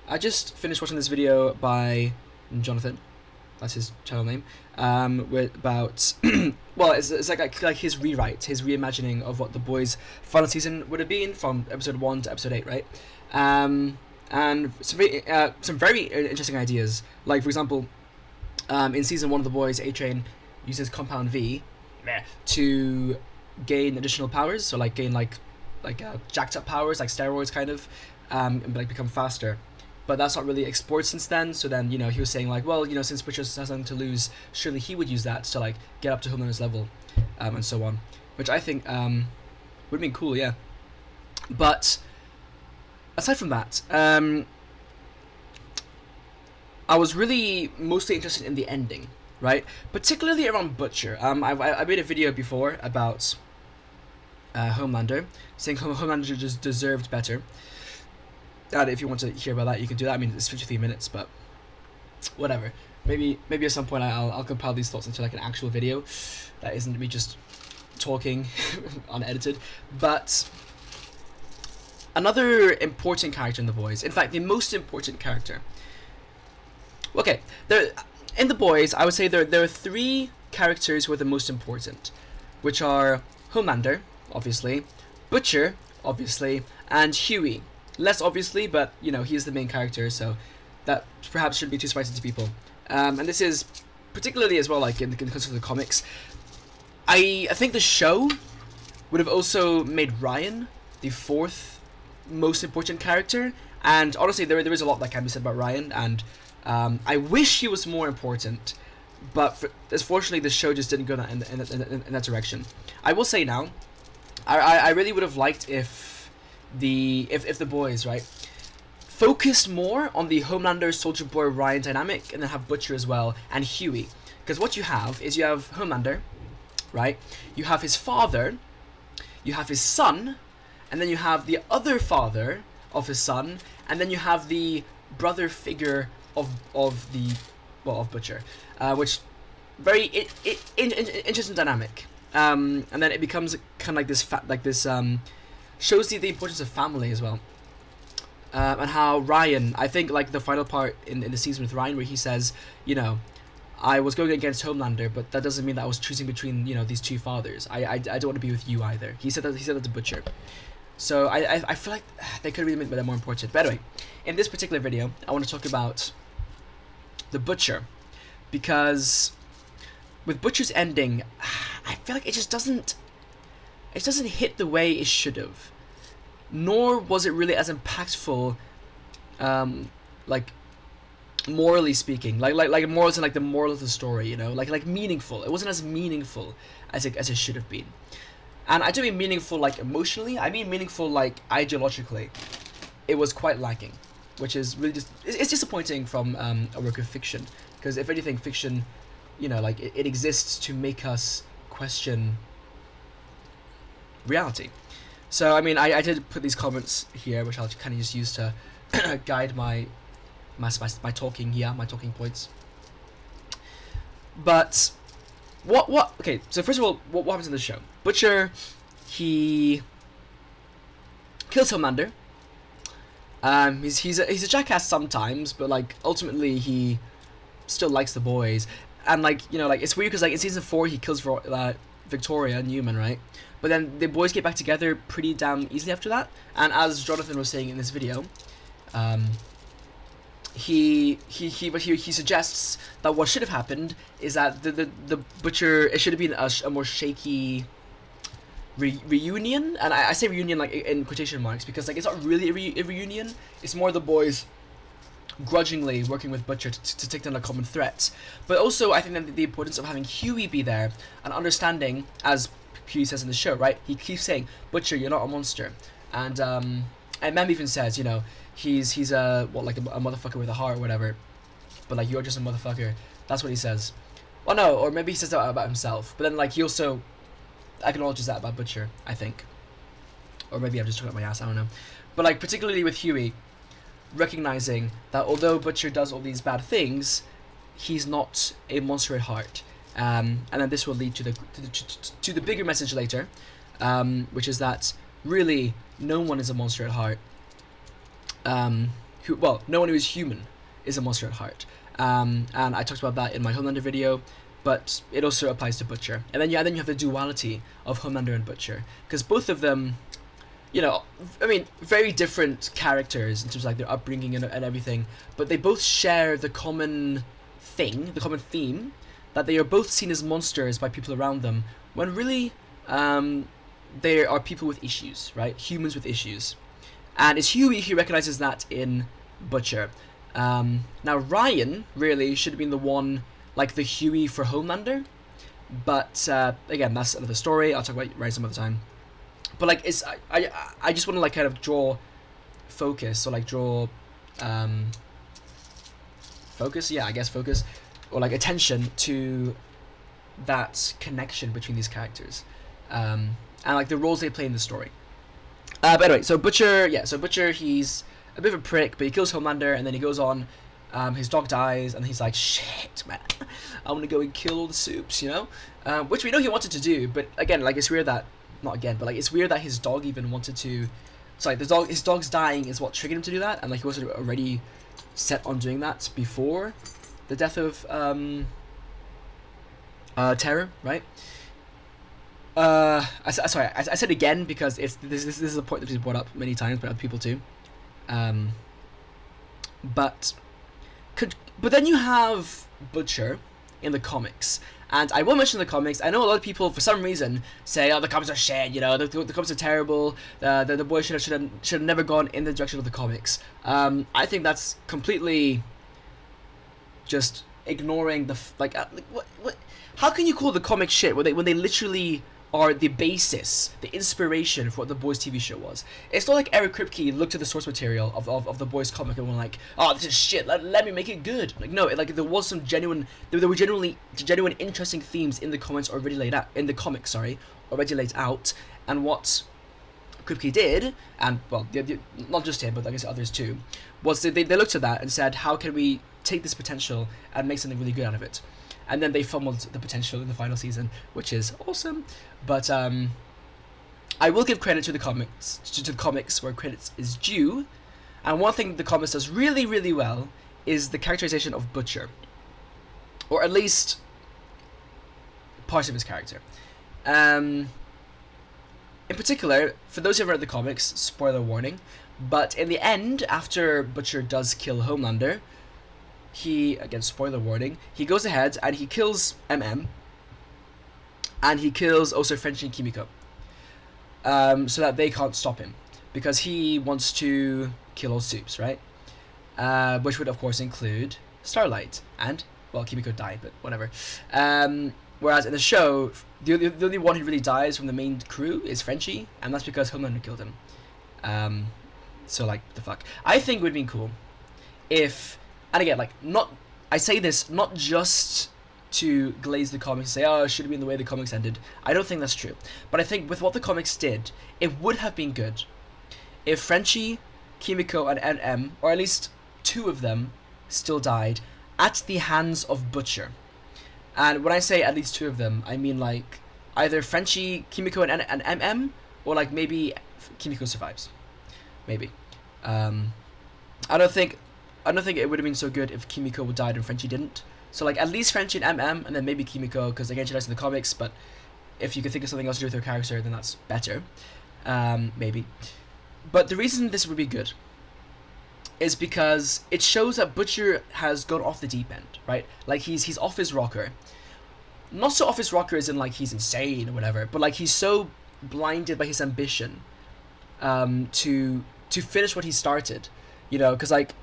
I just finished watching this video by Jonathan. That's his channel name. About well, it's like his rewrite, his reimagining of what the boys' final season would have been from episode 1 to episode 8, right? And some very interesting ideas. Like for example, in season 1 of the boys, A-Train uses Compound V to gain additional powers. So like gain like jacked up powers, like steroids kind of, and like become faster. But that's not really explored since then. So then, he was saying like, well, since Butcher has nothing to lose, surely he would use that to like get up to Homelander's level, and so on. Which I think would have been cool, yeah. But aside from that, I was really mostly interested in the ending, right? Particularly around Butcher. I made a video before about Homelander, saying Homelander just deserved better. And if you want to hear about that, you can do that. I mean, it's 53 minutes, but whatever. Maybe at some point I'll compile these thoughts into like an actual video that isn't me just talking unedited. But another important character in the boys, in fact, the most important character. Okay, in the boys, I would say there are 3 characters who are the most important, which are Homelander, obviously, Butcher, obviously, and Huey. Less obviously, but he's the main character, so that perhaps shouldn't be too surprising to people. And this is particularly as well, like in the context of the comics. I think the show would have also made Ryan the 4th most important character, and honestly, there is a lot that can be said about Ryan, and I wish he was more important, but unfortunately, the show just didn't go in that direction. I will say now, I really would have liked if the boys, right, focused more on the Homelander Soldier Boy Ryan dynamic, and then have Butcher as well, and Huey. Because what you have is you have Homelander, right? You have his father, you have his son, and then you have the other father of his son, and then you have the brother figure of Butcher, which very interesting dynamic. And then it becomes kind of like this shows the importance of family as well, and how Ryan, I think like the final part in the season with Ryan where he says, I was going against Homelander, but that doesn't mean that I was choosing between these 2 fathers. I don't want to be with you either. He said that to Butcher. So I feel like they could have really made that more important. But anyway, in this particular video, I want to talk about the Butcher, because with Butcher's ending, I feel like it just doesn't hit the way it should have, nor was it really as impactful, like morally speaking, like morals and like the moral of the story, like meaningful. It wasn't as meaningful as it should have been, and I don't mean meaningful like emotionally. I mean meaningful like ideologically. It was quite lacking, which is really it's disappointing from a work of fiction, because if anything, fiction, like it exists to make us question reality. So I mean, I did put these comments here, which I'll kind of just use to guide my talking here, my talking points. But what okay, so first of all, what happens in the show? Butcher, he kills Homelander. He's a jackass sometimes, but like ultimately he still likes the boys. And like it's weird because like in season 4 he kills Victoria Newman, right? But then the boys get back together pretty damn easily after that. And as Jonathan was saying in this video, he suggests that what should have happened is that the Butcher, it should have been a more shaky reunion. And I say reunion like in quotation marks, because like it's not really a reunion. It's more the boys grudgingly working with Butcher to take down a common threat. But also I think that the importance of having Huey be there and understanding, as Huey says in the show, right? He keeps saying, Butcher, you're not a monster. And Mem even says, he's a motherfucker with a heart or whatever, but like you're just a motherfucker. That's what he says. Well, no, or maybe he says that about himself, but then like he also acknowledges that about Butcher, I think. Or maybe I'm just talking about my ass, I don't know. But like particularly with Huey, recognizing that although Butcher does all these bad things, he's not a monster at heart. And then this will lead to the bigger message later, which is that really no one is a monster at heart. no one who is human is a monster at heart. And I talked about that in my Homelander video, but it also applies to Butcher. And then you have the duality of Homelander and Butcher, because both of them, you know, I mean, very different characters in terms of like their upbringing and everything, but they both share the common theme, that they are both seen as monsters by people around them, when really they are people with issues, right? Humans with issues. And it's Huey who recognizes that in Butcher. Now Ryan really should have been the one, like the Huey for Homelander, but again, that's another story. I'll talk about Ryan some other time. But like, I just want to like kind of draw focus, or like draw focus, yeah, I guess focus, or like attention to that connection between these characters, and like the roles they play in the story. But anyway, so Butcher, he's a bit of a prick, but he kills Homelander, and then he goes on, his dog dies, and he's like, shit, man, I want to go and kill all the Supes, you know? Which we know he wanted to do, but again, like, it's weird that, not again, but like, it's weird that his dog even wanted to, sorry, his dog's dying is what triggered him to do that, and like, he wasn't already set on doing that before the death of, Terror, right? I said again because this is a point that is brought up many times by other people too. But then you have Butcher in the comics, and I will mention the comics. I know a lot of people for some reason say, "Oh, the comics are shit," you know, the comics are terrible. The boys should have never gone in the direction of the comics. I think that's completely just ignoring the what. How can you call the comics shit when they literally are the basis, the inspiration for what the Boys TV show was? It's not like Eric Kripke looked at the source material of the Boys comic and were like, "Oh, this is shit. Let me make it good." Like, no, there was some genuine, there were genuine interesting themes in the comics already laid out already laid out, and what Kripke did, and well, not just him, but I guess others too, was they looked at that and said, "How can we take this potential and make something really good out of it?" And then they fumbled the potential in the final season, which is awesome. But I will give credit to the comics, to the comics where credit is due. And one thing the comics does really, really well is the characterization of Butcher, or at least parts of his character. In particular, for those who have read the comics, spoiler warning, but in the end, after Butcher does kill Homelander, he, again, spoiler warning, he goes ahead and he kills MM, and he kills also Frenchie and Kimiko, so that they can't stop him, because he wants to kill all Supes, right? Which would, of course, include Starlight, and, well, Kimiko died, but whatever. Whereas in the show, the only one who really dies from the main crew is Frenchie, and that's because Homelander killed him. So, like, the fuck. I think it would be cool if... And again, like, I say this not just to glaze the comics and say, "Oh, it should have been the way the comics ended." I don't think that's true. But I think with what the comics did, it would have been good if Frenchie, Kimiko, and NM, or at least two of them, still died at the hands of Butcher. And when I say at least two of them, I mean like either Frenchie, Kimiko, and MM, or like maybe Kimiko survives. Maybe. I don't think it would have been so good if Kimiko died and Frenchie didn't. So like at least Frenchie and MM, and then maybe Kimiko, because again she dies in the comics, but if you could think of something else to do with her character, then that's better. Maybe. But the reason this would be good is because it shows that Butcher has gone off the deep end, right? Like he's off his rocker. Not so off his rocker as in like he's insane or whatever, but like he's so blinded by his ambition to finish what he started, you know, because like,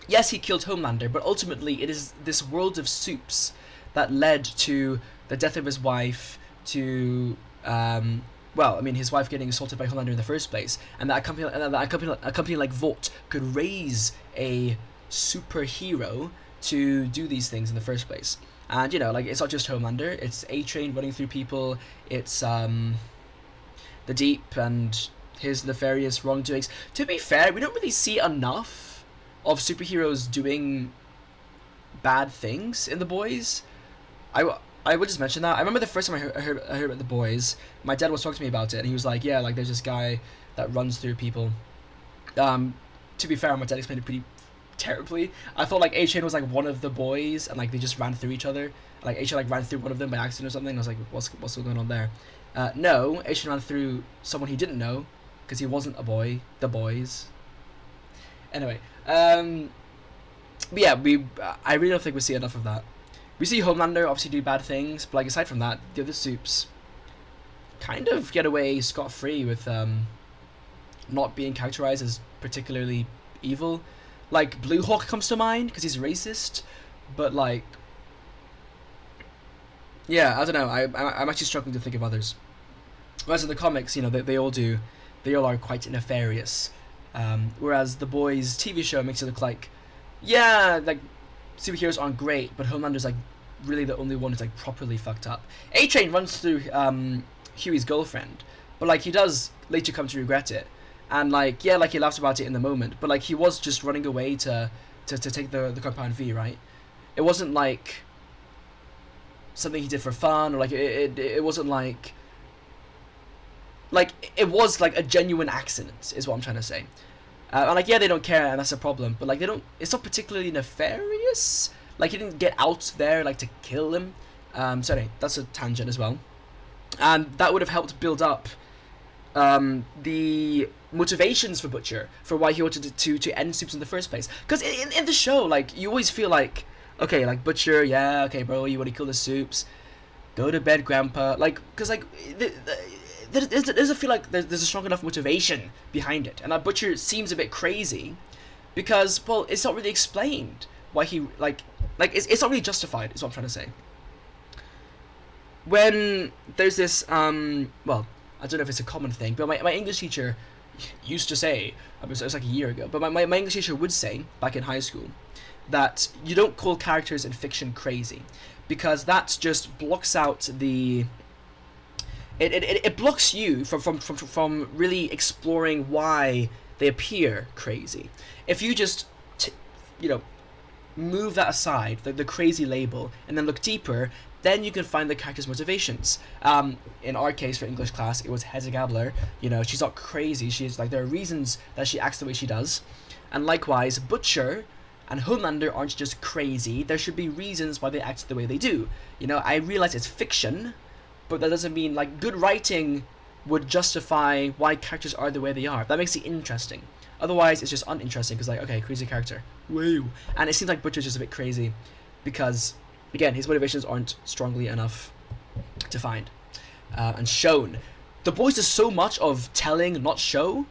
yes, he killed Homelander, but ultimately it is this world of Supes that led to the death of his wife, to, well, I mean, his wife getting assaulted by Homelander in the first place, and that a company like Volt could raise a superhero to do these things in the first place. And, you know, like, it's not just Homelander, it's A-Train running through people, it's, the Deep and his nefarious wrongdoings. To be fair, we don't really see enough of superheroes doing bad things in The Boys. I would just mention that. I remember the first time I heard about The Boys, my dad was talking to me about it, and he was like, yeah, like, there's this guy that runs through people. to be fair, my dad explained it pretty terribly. I thought like A-Chain was like one of the boys, and like they just ran through each other. Like A-Chain like ran through one of them by accident or something. I was like, what's going on there? No, A-Chain ran through someone he didn't know because he wasn't a boy. The boys. Anyway, but yeah, I really don't think we see enough of that. We see Homelander obviously do bad things, but like aside from that, the other Supes kind of get away scot-free with not being characterized as particularly evil. Like Blue Hawk comes to mind because he's racist, but like, yeah, I don't know. I'm actually struggling to think of others. Whereas in the comics, you know, they all do, they all are quite nefarious. Whereas the Boys TV show makes it look like, yeah, like superheroes aren't great, but Homelander's like really the only one who's like properly fucked up. A-Train runs through Huey's girlfriend, but like he does later come to regret it, and like yeah, like he laughs about it in the moment, but like he was just running away to take the Compound V, right? It wasn't like something he did for fun, or like it wasn't like it was like a genuine accident is what I'm trying to say. And like yeah, they don't care, and that's a problem, but like they don't, it's not particularly nefarious. Like he didn't get out there like to kill him. So anyway, that's a tangent as well, and that would have helped build up the motivations for Butcher for why he wanted to end Supes in the first place. Because in the show, like you always feel like, okay, like Butcher, yeah, okay, bro, you want to kill the Supes, go to bed, Grandpa. Like, because like there doesn't feel like there's a strong enough motivation behind it, and that Butcher seems a bit crazy because, well, it's not really explained why he like it's not really justified is what I'm trying to say. When there's this well, I don't know if it's a common thing, but my English teacher used to say, it was like a year ago, but my English teacher would say back in high school that you don't call characters in fiction crazy, because that just blocks out the it blocks you from really exploring why they appear crazy. If you just move that aside, the crazy label, and then look deeper, then you can find the character's motivations. In our case, for English class, it was Hedda Gabler. You know, she's not crazy. She's like, there are reasons that she acts the way she does. And likewise, Butcher and Homelander aren't just crazy. There should be reasons why they act the way they do. You know, I realize it's fiction, but that doesn't mean, like, good writing would justify why characters are the way they are. That makes it interesting. Otherwise, it's just uninteresting, because, like, okay, crazy character. Woo! And it seems like Butcher's just a bit crazy, because, again, his motivations aren't strongly enough defined and shown. The Boys does so much of telling, not show.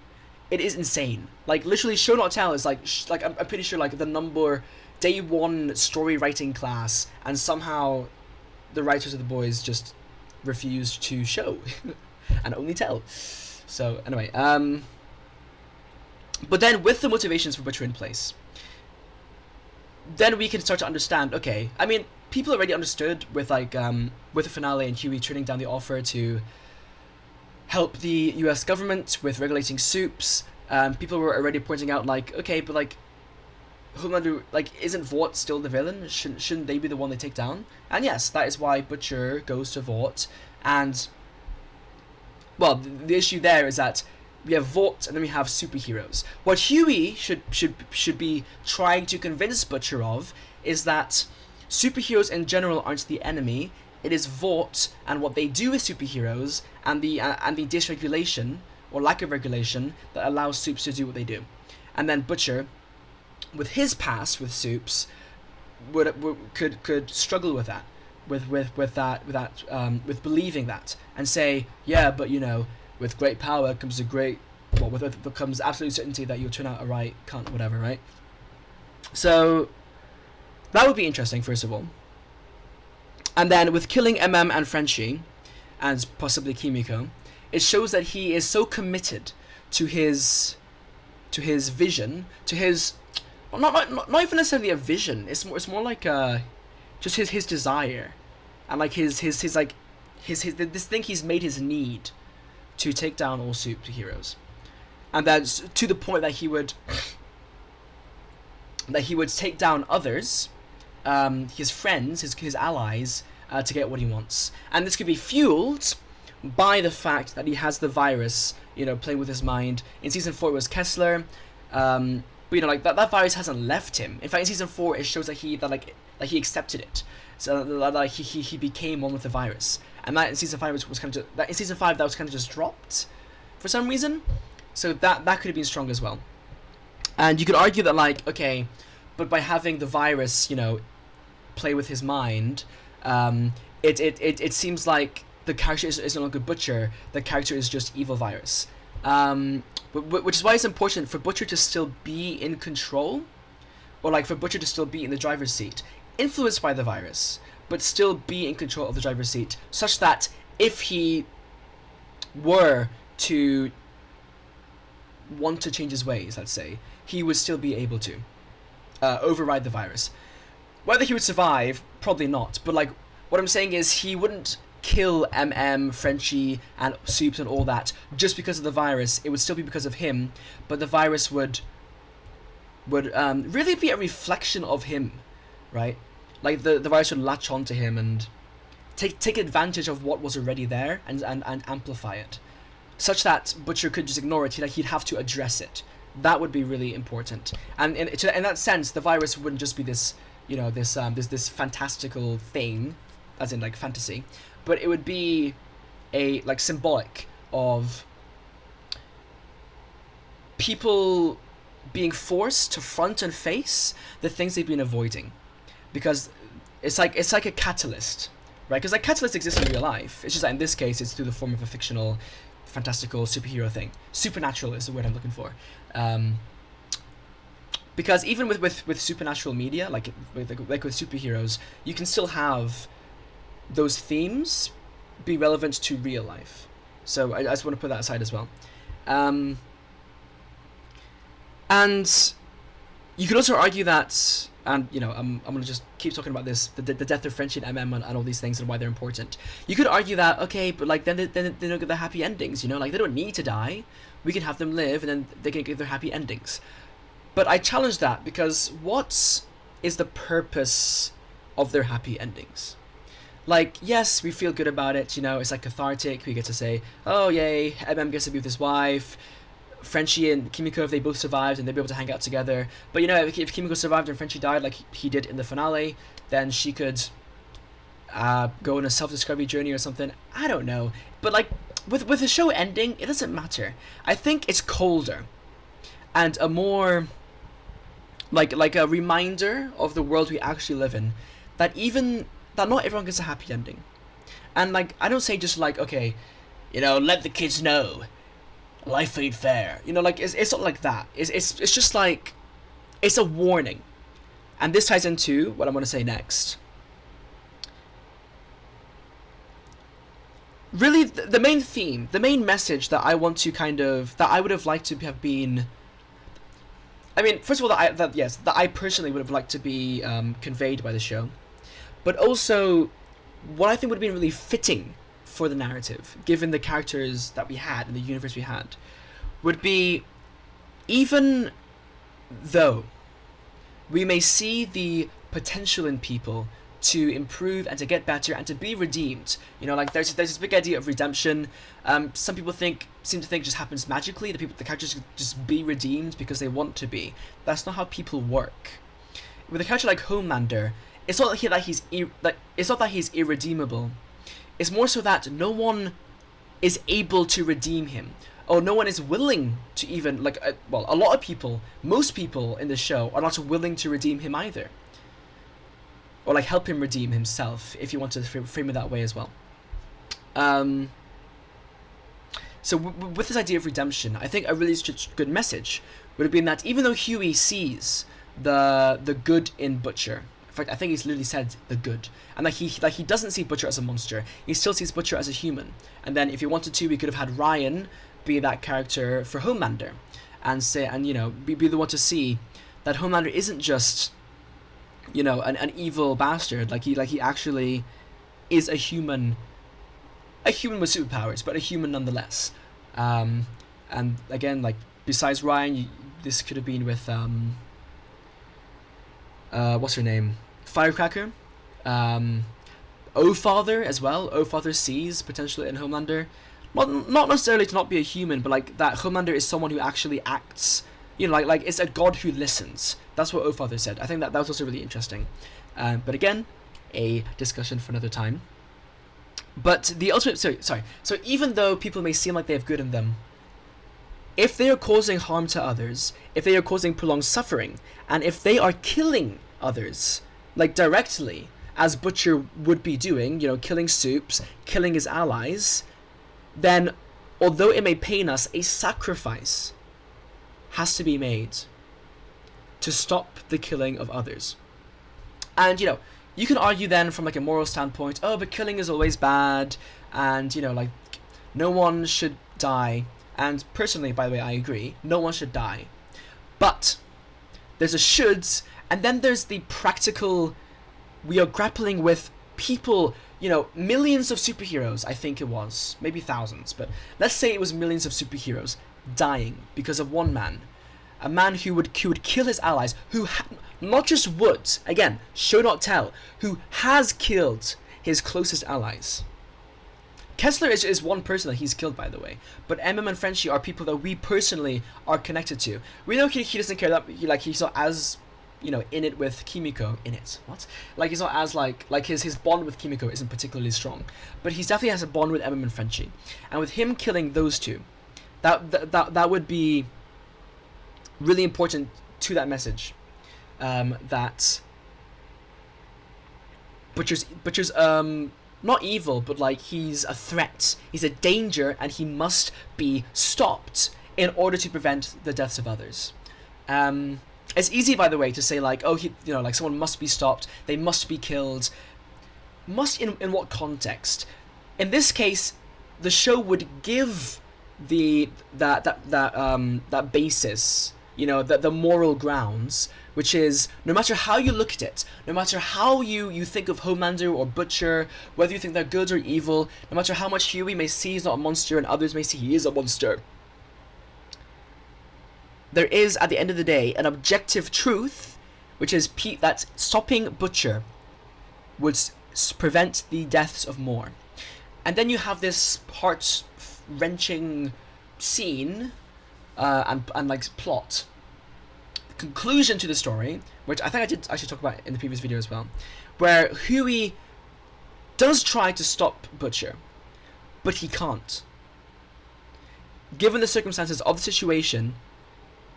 It is insane. Like, literally, show not tell is like I'm pretty sure like the number day one story writing class, and somehow the writers of The Boys just refused to show and only tell. So anyway, but then with the motivations for Butcher in place, then we can start to understand, okay, I mean, people already understood with like with the finale and Huey turning down the offer to help the US government with regulating Supes. People were already pointing out like, okay, but like Homelander, like, isn't Vought still the villain? Shouldn't they be the one they take down? And yes, that is why Butcher goes to Vought. And well, the issue there is that we have Vought and then we have superheroes. What Huey should be trying to convince Butcher of is that superheroes in general aren't the enemy. It is Vought and what they do with superheroes and the dysregulation or lack of regulation that allows Supes to do what they do. And then Butcher, with his past with Supes, could struggle with that, with believing that, and say, yeah, but you know, with great power comes comes absolute certainty that you'll turn out a right cunt, whatever, right? So that would be interesting, first of all. And then with killing MM and Frenchie, and possibly Kimiko, it shows that he is so committed to his vision, to his not even necessarily a vision. It's more like just his desire, and like his this thing he's made his need to take down all superheroes, and that's to the point that he would take down others, his friends, his allies, to get what he wants. And this could be fueled by the fact that he has the virus, playing with his mind. In season 4 it was Kessler. But that virus hasn't left him. In fact, in season 4, it shows that he accepted it. So like he became one with the virus. And that in season 5 was kind of that was kind of just dropped for some reason. So that could have been strong as well. And you could argue that okay, but by having the virus, play with his mind, it seems like the character is no longer Butcher. The character is just evil virus. Which is why it's important for Butcher to still be in control, or for Butcher to still be in the driver's seat, influenced by the virus, but still be in control of the driver's seat, such that if he were to want to change his ways, let's say, he would still be able to override the virus. Whether he would survive, probably not. But what I'm saying is he wouldn't kill Frenchie, and Soups and all that just because of the virus. It would still be because of him, but the virus would really be a reflection of him, right? The virus would latch onto him and take advantage of what was already there and amplify it, such that Butcher could just ignore it. He'd have to address it. That would be really important. And in that sense, the virus wouldn't just be this fantastical thing, as in fantasy, but it would be a symbolic of people being forced to front and face the things they've been avoiding, because it's like a catalyst, right? Because catalysts exist in real life. It's just that in this case, it's through the form of a fictional, fantastical superhero thing. Supernatural is the word I'm looking for. Because even with supernatural media, like with superheroes, you can still have those themes be relevant to real life. So I just want to put that aside as well. And you could also argue that, and I'm going to just keep talking about this, the death of Frenchie and MM and all these things and why they're important. You could argue that, okay, but then they don't get the happy endings, they don't need to die. We can have them live and then they can get their happy endings. But I challenge that, because what is the purpose of their happy endings? Yes, we feel good about it, it's cathartic. We get to say, oh yay, MM gets to be with his wife. Frenchie and Kimiko, if they both survived, and they'll be able to hang out together. But if Kimiko survived and Frenchie died, like he did in the finale, then she could go on a self-discovery journey or something. I don't know. But with the show ending, it doesn't matter. I think it's colder and a more like a reminder of the world we actually live in, that not everyone gets a happy ending. And I don't say just okay, let the kids know life ain't fair. It's not like that. It's just it's a warning. And this ties into what I'm going to say next. Really, the main theme, the main message that I want to that I would have liked to have been, I mean, first of all, that I personally would have liked to be conveyed by the show, but also what I think would have been really fitting for the narrative, given the characters that we had and the universe we had, would be, even though we may see the potential in people to improve and to get better and to be redeemed, there's this big idea of redemption. Some people seem to think just happens magically. The characters just be redeemed because they want to be. That's not how people work. With a character like Homelander, it's not that he's irredeemable. It's more so that no one is able to redeem him, or no one is willing to even a lot of people, most people in the show are not willing to redeem him either, or help him redeem himself, if you want to frame it that way as well. So with this idea of redemption, I think a really good message would have been that even though Huey sees the good in Butcher, in fact, I think he's literally said the good, and he doesn't see Butcher as a monster. He still sees Butcher as a human. And then if he wanted to, we could have had Ryan be that character for Homelander, and be the one to see that Homelander isn't just an evil bastard. He actually is a human with superpowers, but a human nonetheless. And again, besides Ryan, this could have been with what's her name? Firecracker. O-Father as well. O-Father sees potential in Homelander. Not necessarily to not be a human, but that Homelander is someone who actually acts You know, like it's a God who listens. That's what Ofather said. I think that was also really interesting. But again, a discussion for another time. But the ultimate, so even though people may seem like they have good in them, if they are causing harm to others, if they are causing prolonged suffering, and if they are killing others, like directly, as Butcher would be doing, you know, killing Soups, killing his allies, then, although it may pain us, a sacrifice has to be made to stop the killing of others. And, you know, you can argue then from like a moral standpoint, oh, but killing is always bad, and, you know, like, no one should die. And personally, by the way, I agree, no one should die. But there's a shoulds, and then there's the practical, we are grappling with people, you know, millions of superheroes, I think it was, maybe thousands, but let's say it was millions of superheroes dying because of one man. A man who would kill his allies, who not just would, again, show not tell, who has killed his closest allies. Kessler is one person that he's killed, by the way, but MM and Frenchie are people that we personally are connected to. We know he doesn't care that he's not as, you know, in it with Kimiko. In it, what? Like he's not as like his bond with Kimiko isn't particularly strong, but he definitely has a bond with MM and Frenchie, and with him killing those two, that would be really important to that message, that Butcher's not evil, but like he's a threat, he's a danger, and he must be stopped in order to prevent the deaths of others. It's easy, by the way, to say like, oh, like someone must be stopped, they must be killed. Must in what context? In this case, the show would give that basis, you know, the moral grounds, which is, no matter how you look at it, no matter how you think of Homelander or Butcher, whether you think they're good or evil, no matter how much Huey may see he's not a monster and others may see he is a monster, there is, at the end of the day, an objective truth, which is that stopping Butcher would prevent the deaths of more. And then you have this heart-wrenching scene and like plot, conclusion to the story, which I think I did actually talk about in the previous video as well, where Huey does try to stop Butcher, but he can't. Given the circumstances of the situation,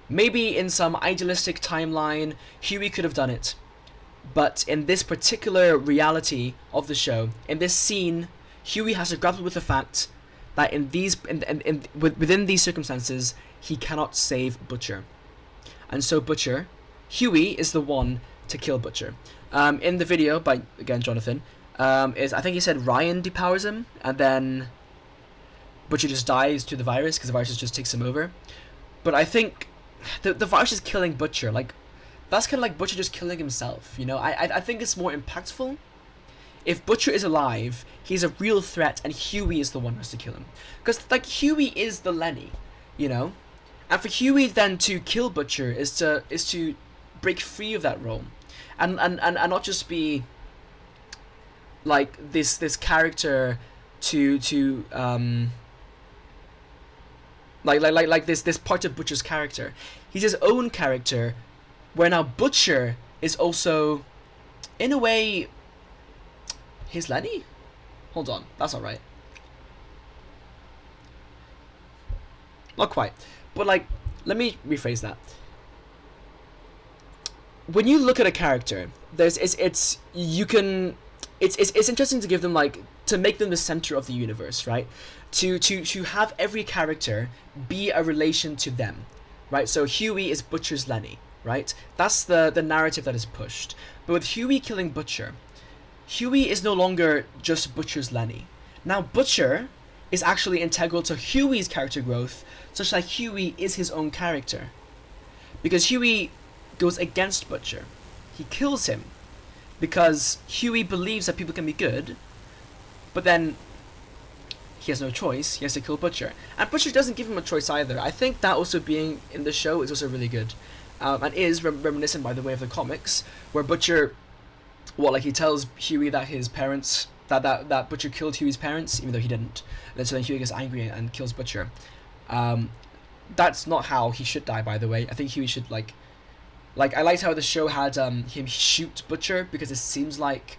maybe in some idealistic timeline, Huey could have done it, but in this particular reality of the show, in this scene, Huey has to grapple with the fact that within these circumstances, he cannot save Butcher. And so Huey is the one to kill Butcher. In the video by, again, Jonathan, I think he said Ryan depowers him, and then Butcher just dies to the virus, because the virus just takes him over. But I think the virus is killing Butcher. Like, that's kind of like Butcher just killing himself, you know? I think it's more impactful if Butcher is alive, he's a real threat, and Huey is the one who has to kill him. Because, like, Huey is the Lenny, you know? And for Huey then to kill Butcher is to break free of that role, and not just be like this character to like this part of Butcher's character. He's his own character, where now Butcher is also, in a way, his Lenny? Hold on, that's not right. Not quite. But like, let me rephrase that. When you look at a character, it's interesting to give them, like, to make them the center of the universe, right? To have every character be a relation to them, right? So Huey is Butcher's Lenny, right? That's the narrative that is pushed. But with Huey killing Butcher, Huey is no longer just Butcher's Lenny. Now Butcher is actually integral to Huey's character growth, such that Huey is his own character. Because Huey goes against Butcher. He kills him because Huey believes that people can be good, but then he has no choice. He has to kill Butcher. And Butcher doesn't give him a choice either. I think that also being in the show is also really good. And is reminiscent, by the way, of the comics, where Butcher, he tells Huey that his parents, that Butcher killed Huey's parents, even though he didn't. And so then Huey gets angry and kills Butcher. that's not how he should die, by the way. I think Huey should like I liked how the show had him shoot Butcher because it seems like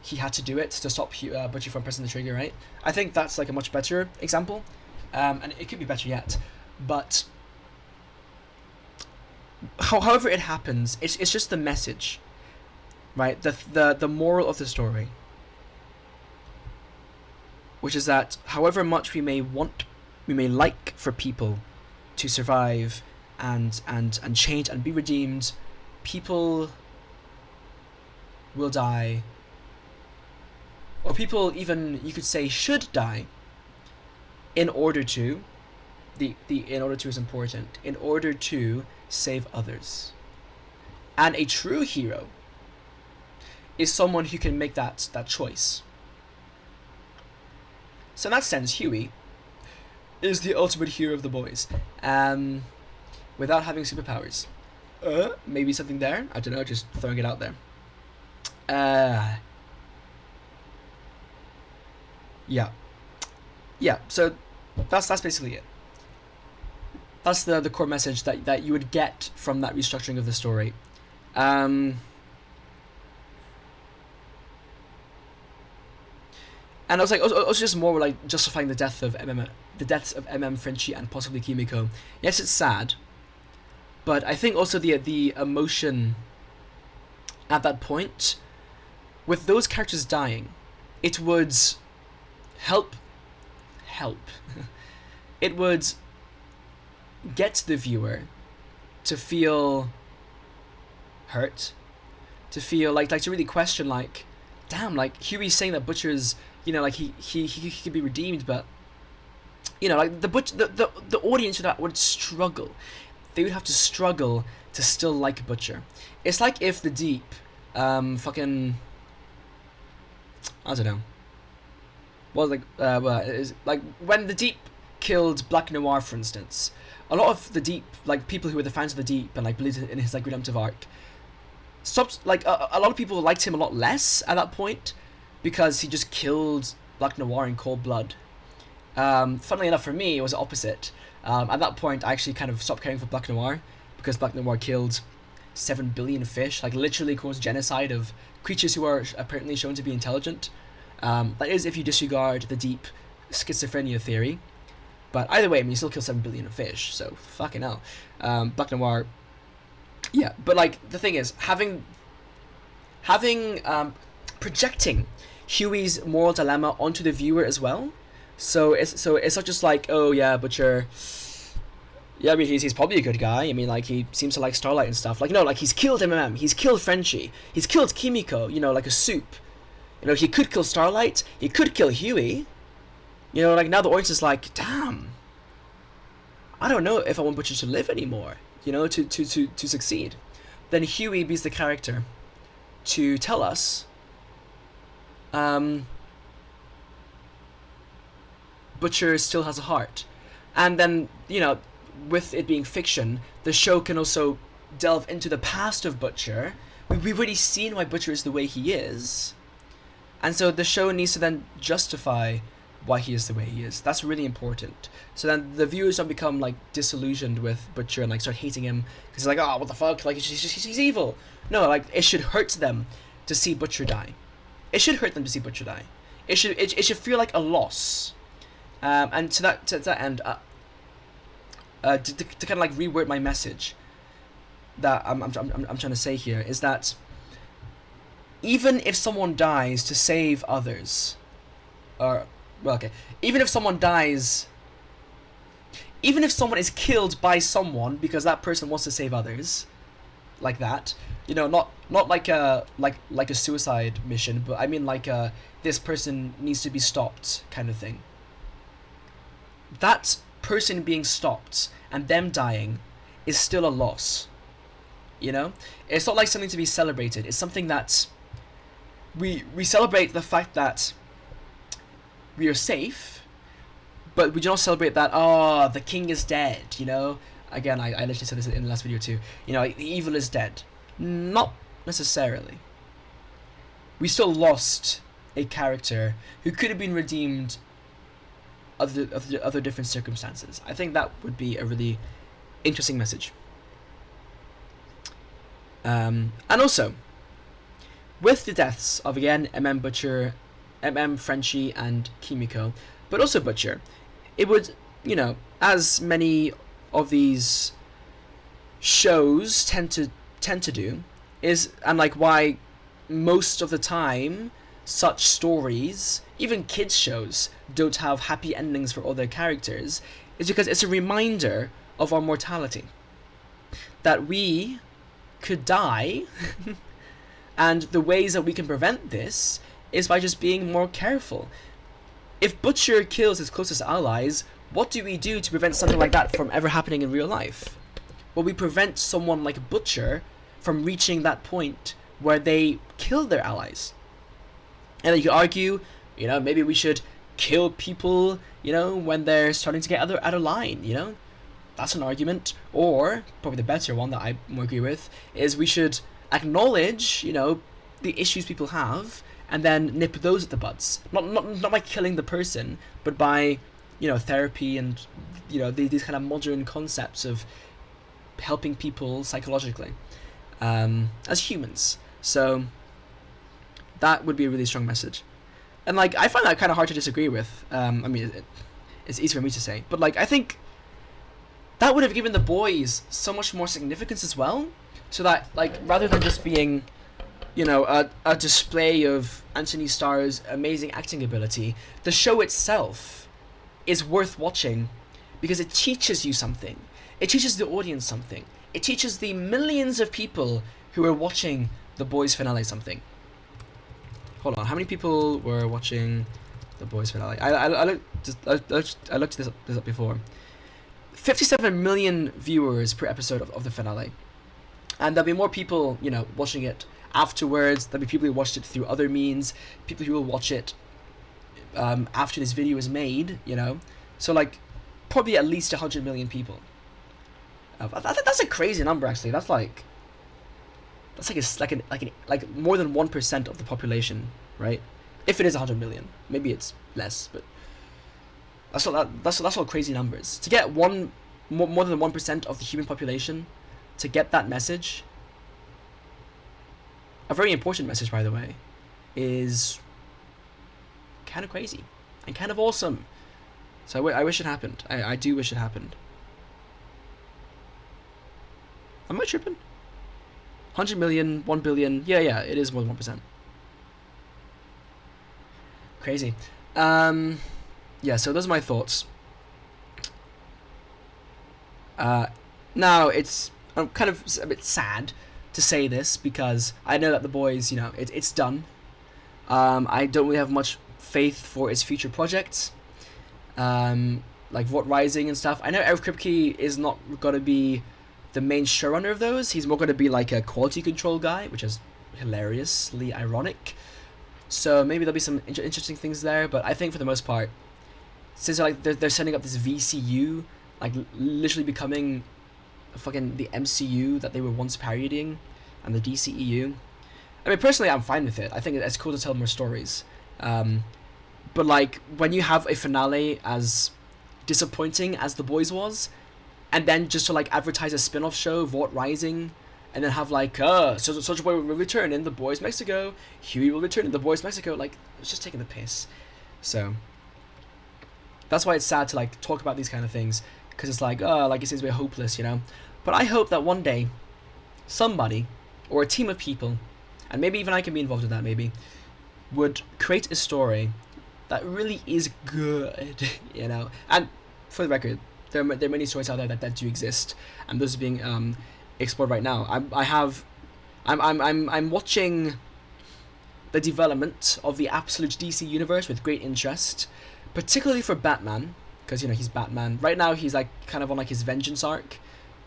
he had to do it to stop Butcher from pressing the trigger, right? I think that's like a much better example, and it could be better yet. But however it happens, it's just the message, right? The moral of the story, which is that however much we may like for people to survive and change and be redeemed, people will die, or people even, you could say, should die in order to in order to is important, in order to save others. And a true hero is someone who can make that choice. So in that sense, Huey is the ultimate hero of the boys, without having superpowers. Maybe something there? I don't know, just throwing it out there. Yeah, so that's basically it. That's the core message that you would get from that restructuring of the story. And I was like, also just more like justifying the deaths of Frenchie, and possibly Kimiko. Yes, it's sad, but I think also the emotion at that point, with those characters dying, it would help. It would get the viewer to feel hurt, to feel like to really question, like, damn, like Huey's saying that Butcher's, like he could be redeemed, but like the audience of that would struggle. They would have to struggle to still like Butcher. It's like if the Deep, fucking, I don't know. Well, like when the Deep killed Black Noir, for instance. A lot of the Deep, like people who were the fans of the Deep and like believed in his like redemptive arc, stopped. Like a lot of people liked him a lot less at that point because he just killed Black Noir in cold blood. Funnily enough, for me, it was the opposite. At that point, I actually kind of stopped caring for Black Noir because Black Noir killed 7 billion fish, like literally caused genocide of creatures who are apparently shown to be intelligent. That is, if you disregard the Deep schizophrenia theory. But either way, I mean, you still kill 7 billion fish, so fucking hell. Black Noir, yeah. But like the thing is, having projecting Huey's moral dilemma onto the viewer as well. So it's not just like, oh yeah, Butcher. Yeah, I mean he's probably a good guy. I mean, like he seems to like Starlight and stuff. Like no, like he's killed he's killed Frenchie, he's killed Kimiko. Like a soup. He could kill Starlight, he could kill Huey. Like now the audience is like, damn, I don't know if I want Butcher to live anymore, to succeed. Then Huey be the character to tell us, Butcher still has a heart. And then, with it being fiction, the show can also delve into the past of Butcher. We've already seen why Butcher is the way he is. And so the show needs to then justify why he is the way he is. That's really important. So then the viewers don't become like disillusioned with Butcher and like start hating him because like, oh, what the fuck, like he's evil. No, like it should hurt them to see Butcher die. It should hurt them to see Butcher die. It should feel like a loss. And to that end, to kind of like reword my message that I'm trying to say here is that even if someone dies to save others, even if someone dies, even if someone is killed by someone because that person wants to save others, like that, not like a suicide mission, but I mean like this person needs to be stopped kind of thing. That person being stopped and them dying is still a loss. It's not like something to be celebrated. It's something that we celebrate the fact that we are safe, but we do not celebrate that, the king is dead, Again, I literally said this in the last video too. The evil is dead. Not necessarily. We still lost a character who could have been redeemed other different circumstances. I think that would be a really interesting message. And also, with the deaths of, again, Butcher, Frenchie, and Kimiko, but also Butcher, it would, as many of these shows tend to do, and like why most of the time such stories, even kids shows, don't have happy endings for all their characters, is because it's a reminder of our mortality. That we could die, and the ways that we can prevent this is by just being more careful. If Butcher kills his closest allies, what do we do to prevent something like that from ever happening in real life? Well, we prevent someone like Butcher from reaching that point where they kill their allies. And then you could argue, maybe we should kill people, when they're starting to get out of line, That's an argument. Or, probably the better one that I more agree with, is we should acknowledge, the issues people have, and then nip those at the buds. Not by killing the person, but by, therapy and, these kind of modern concepts of helping people psychologically, as humans. So that would be a really strong message. And, like, I find that kind of hard to disagree with. It's easy for me to say. But, like, I think that would have given the boys so much more significance as well. So that, like, rather than just being, a display of Anthony Starr's amazing acting ability, the show itself is worth watching because it teaches you something. It teaches the audience something. It teaches the millions of people who are watching the boys finale something. Hold on, how many people were watching the boys finale? I looked this up before. 57 million viewers per episode of the finale. And there'll be more people, watching it afterwards. There'll be people who watched it through other means. People who will watch it after this video is made, So, like, probably at least 100 million people. I think that's a crazy number, actually. That's like more than 1% of the population, right? If it is 100 million, maybe it's less, but that's all crazy numbers. To get more than 1% of the human population to get that message, a very important message, by the way, is kind of crazy and kind of awesome. So I wish it happened. I do wish it happened. Am I tripping? 100 million, 1 billion. Yeah, it is more than 1%. Crazy. Yeah, so those are my thoughts. Now, I'm kind of a bit sad to say this because I know that the boys, it's done. I don't really have much faith for its future projects. Like Vought Rising and stuff. I know Eric Kripke is not going to be the main showrunner of those. He's more going to be like a quality control guy, which is hilariously ironic. So maybe there'll be some interesting things there. But I think for the most part, since they're setting up this VCU, like literally becoming fucking the MCU that they were once parodying, and the DCEU. I mean, personally, I'm fine with it. I think it's cool to tell more stories. But like when you have a finale as disappointing as The Boys was, and then just to like advertise a spin-off show, Vought Rising, and then have like Soulja Boy will return in The Boys Mexico, Huey will return in The Boys Mexico, like it's just taking the piss. So that's why it's sad to like talk about these kind of things, because it's like it seems we're hopeless, But I hope that one day somebody or a team of people, and maybe even I can be involved in that, maybe, would create a story that really is good, And for the record, there are many stories out there that do exist, and those are being explored right now. I'm watching the development of the absolute DC universe with great interest, particularly for Batman, because he's Batman. Right now he's like kind of on like his vengeance arc,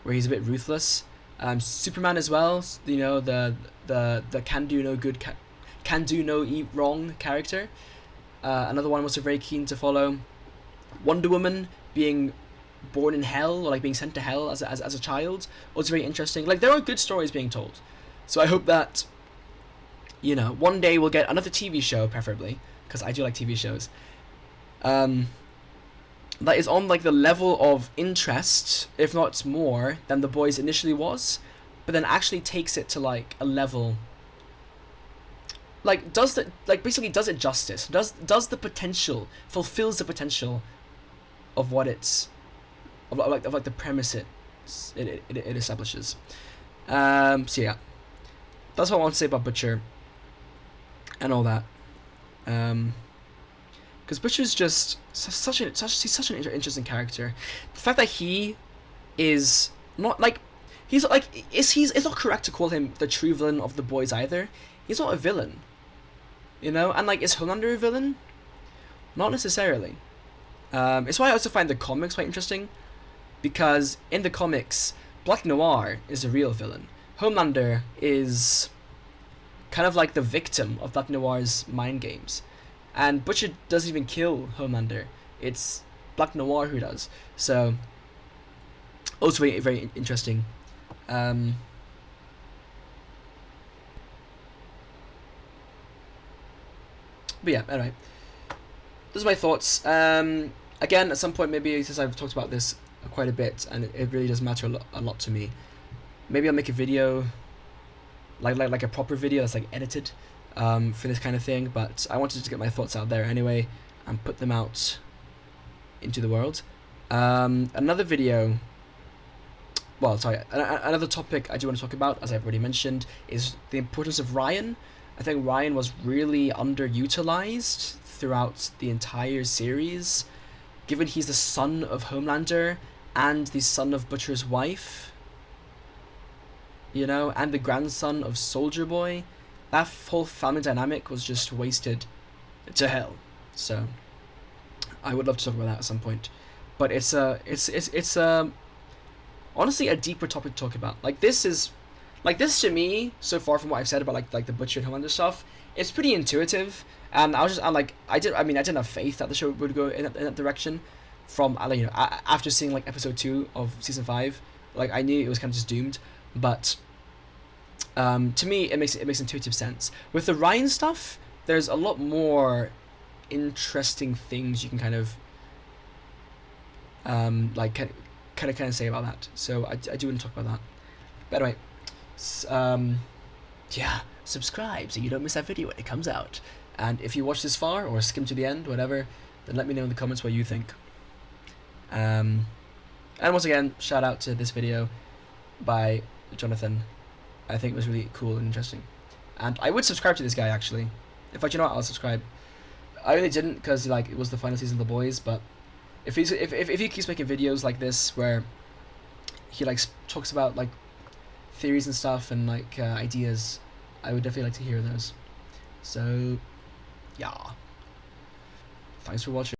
where he's a bit ruthless. Superman as well, the can do no good, can do no wrong character. Another one I'm also very keen to follow. Wonder Woman being born in hell, or like being sent to hell as a child, also very interesting. Like there are good stories being told, so I hope that one day we'll get another TV show, preferably, because I do like TV shows, that is on like the level of interest, if not more, than The Boys initially was, but then actually takes it to like a level. Like basically does it justice? Does the potential, fulfills the potential of what it's of like the premise it establishes. So yeah, that's what I want to say about Butcher and all that. Because Butcher's just he's such an interesting character. The fact that he is not like he's like it's not correct to call him the true villain of The Boys either. He's not a villain, you know. And like, is Homelander a villain? Not necessarily. It's why I also find the comics quite interesting, because in the comics, Black Noir is a real villain. Homelander is kind of like the victim of Black Noir's mind games. And Butcher doesn't even kill Homelander. It's Black Noir who does. So, also very, very interesting. But yeah, anyway. Those are my thoughts. Again, at some point, maybe, since I've talked about this quite a bit, and it really does matter a lot to me, maybe I'll make a video, like a proper video that's like edited, for this kind of thing. But I wanted to get my thoughts out there anyway and put them out into the world. Another video, well, sorry, another topic I do want to talk about, as I've already mentioned, is the importance of Ryan. I think Ryan was really underutilized throughout the entire series, given he's the son of Homelander and the son of Butcher's wife, you know, and the grandson of Soldier Boy. That whole family dynamic was just wasted to hell. So I would love to talk about that at some point, but it's honestly a deeper topic to talk about. Like this to me, so far from what I've said about like the Butcher and Homelander stuff, it's pretty intuitive. And I didn't have faith that the show would go in that direction. From after seeing like episode 2 of season 5, like I knew it was kind of just doomed. But to me, it makes intuitive sense. With the Ryan stuff, there's a lot more interesting things you can kind of say about that. So I do want to talk about that. But anyway, yeah, subscribe so you don't miss that video when it comes out. And if you watch this far or skim to the end, whatever, then let me know in the comments what you think. And once again, shout out to this video by Jonathan. I think it was really cool and interesting. And I would subscribe to this guy, actually. In fact, you know what, I'll subscribe. I really didn't, because like it was the final season of The Boys, but if he keeps making videos like this where he like talks about like theories and stuff and like ideas, I would definitely like to hear those. So yeah, thanks for watching.